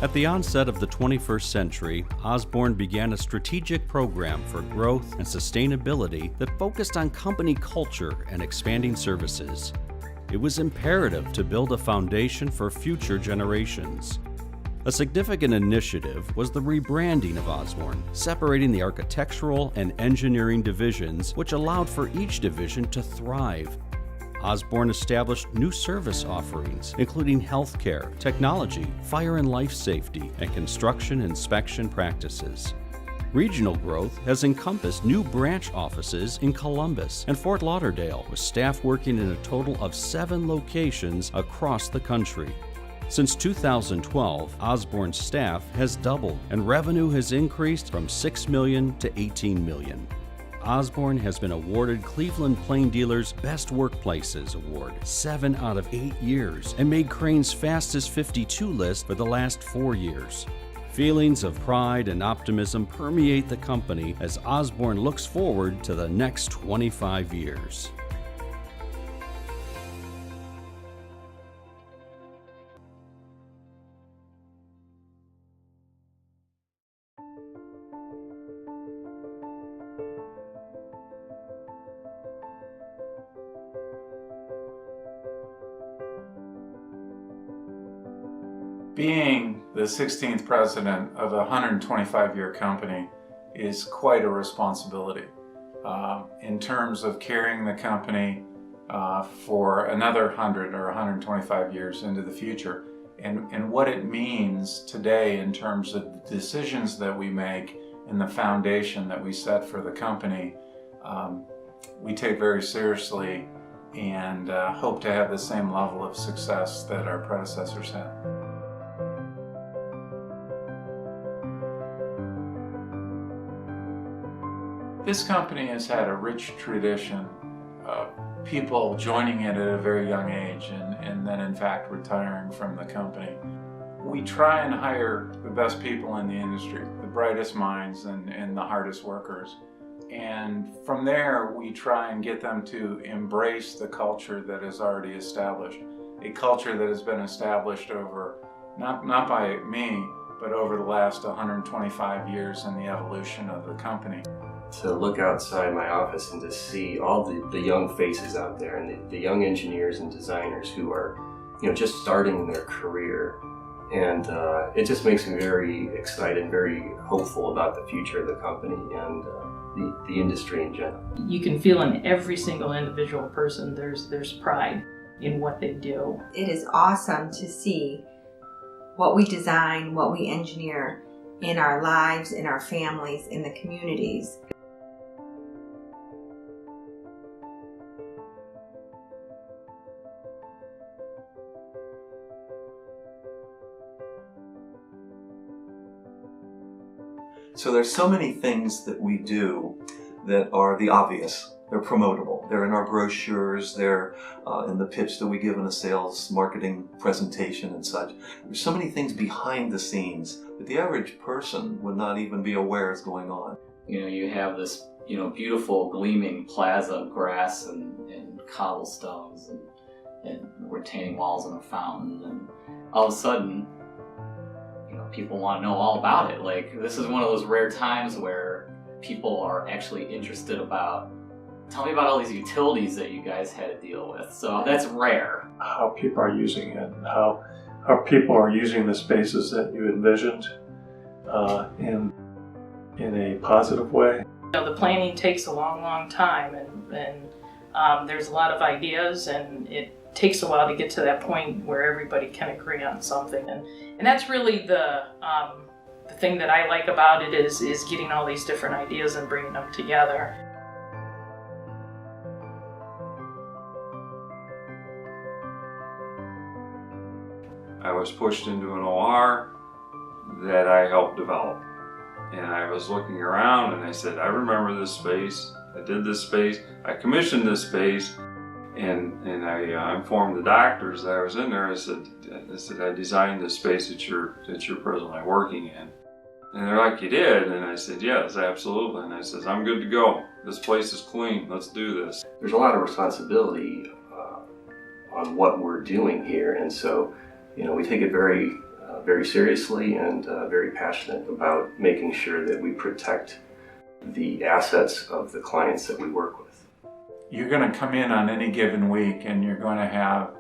At the onset of the 21st century, Osborn began a strategic program for growth and sustainability that focused on company culture and expanding services. It was imperative to build a foundation for future generations. A significant initiative was the rebranding of Osborn, separating the architectural and engineering divisions, which allowed for each division to thrive. Osborn established new service offerings, including healthcare, technology, fire and life safety, and construction inspection practices. Regional growth has encompassed new branch offices in Columbus and Fort Lauderdale, with staff working in a total of 7 locations across the country. Since 2012, Osborn's staff has doubled and revenue has increased from $6 million to $18 million. Osborn has been awarded Cleveland Plain Dealer's Best Workplaces Award 7 out of 8 years and made Crane's Fastest 52 list for the last 4 years. Feelings of pride and optimism permeate the company as Osborn looks forward to the next 25 years. Being the 16th president of a 125-year company is quite a responsibility in terms of carrying the company for another 100 or 125 years into the future, and what it means today in terms of the decisions that we make and the foundation that we set for the company, we take very seriously and hope to have the same level of success that our predecessors had. This company has had a rich tradition of people joining it at a very young age and then in fact retiring from the company. We try and hire the best people in the industry, the brightest minds and the hardest workers. And from there we try and get them to embrace the culture that is already established. A culture that has been established over, not by me, but over the last 125 years in the evolution of the company. To look outside my office and to see all the young faces out there and the young engineers and designers who are, just starting their career. And it just makes me very excited, very hopeful about the future of the company and the industry in general. You can feel in every single individual person there's pride in what they do. It is awesome to see what we design, what we engineer in our lives, in our families, in the communities. So there's so many things that we do that are the obvious. They're promotable. They're in our brochures. They're in the pitch that we give in a sales marketing presentation and such. There's so many things behind the scenes that the average person would not even be aware is going on. You have this, beautiful gleaming plaza of grass and cobblestones and retaining walls and a fountain, and all of a sudden, people want to know all about it. Like, this is one of those rare times where people are actually interested about, tell me about all these utilities that you guys had to deal with. So that's rare. How people are using it, and how people are using the spaces that you envisioned in a positive way. The planning takes a long time, and there's a lot of ideas, and it takes a while to get to that point where everybody can agree on something, and that's really the thing that I like about it is getting all these different ideas and bringing them together. I was pushed into an OR that I helped develop, and I was looking around and I said, I remember this space, I did this space, I commissioned this space. And I informed the doctors that I was in there. I said I designed the space that you're presently working in. And they're like, you did? And I said, yes, absolutely. And I said, I'm good to go. This place is clean. Let's do this. There's a lot of responsibility on what we're doing here, and so we take it very very seriously and very passionate about making sure that we protect the assets of the clients that we work with. You're going to come in on any given week and you're going to have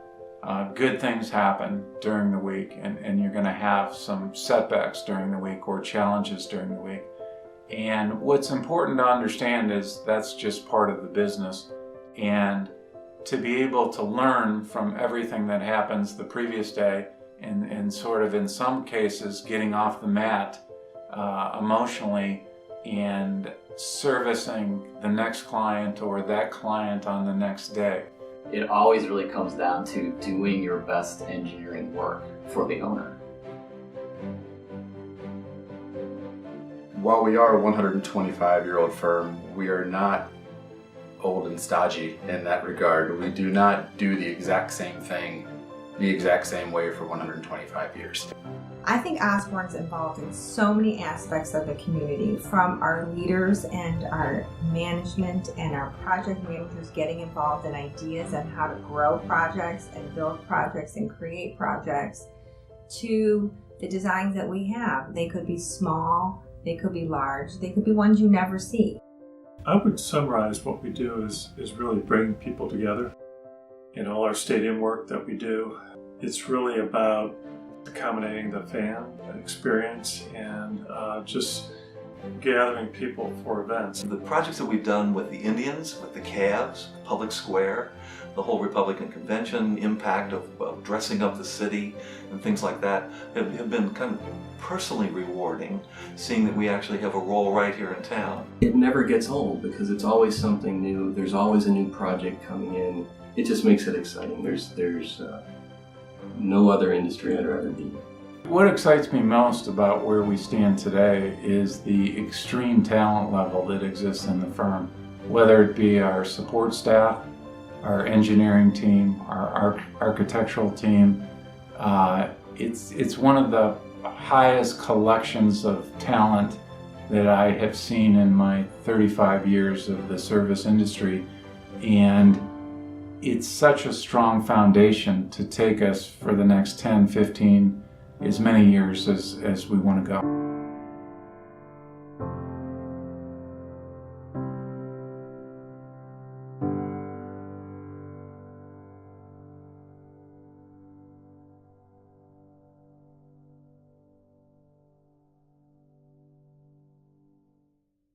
good things happen during the week, and you're going to have some setbacks during the week or challenges during the week. And what's important to understand is that's just part of the business. And to be able to learn from everything that happens the previous day and sort of in some cases getting off the mat emotionally and servicing the next client or that client on the next day. It always really comes down to doing your best engineering work for the owner. While we are a 125-year-old firm, we are not old and stodgy in that regard. We do not do the exact same thing the exact same way for 125 years. I think Osborn's involved in so many aspects of the community, from our leaders and our management and our project managers getting involved in ideas on how to grow projects and build projects and create projects, to the designs that we have. They could be small, they could be large, they could be ones you never see. I would summarize what we do is really bring people together. In all our stadium work that we do, it's really about accommodating the fan experience and just gathering people for events. The projects that we've done with the Indians, with the Cavs, Public Square, the whole Republican Convention, impact of dressing up the city and things like that have been kind of personally rewarding, seeing that we actually have a role right here in town. It never gets old because it's always something new. There's always a new project coming in. It just makes it exciting. There's no other industry I'd rather be in. What excites me most about where we stand today is the extreme talent level that exists in the firm, whether it be our support staff, our engineering team, our architectural team. It's one of the highest collections of talent that I have seen in my 35 years of the service industry, and it's such a strong foundation to take us for the next 10, 15, as many years as we want to go.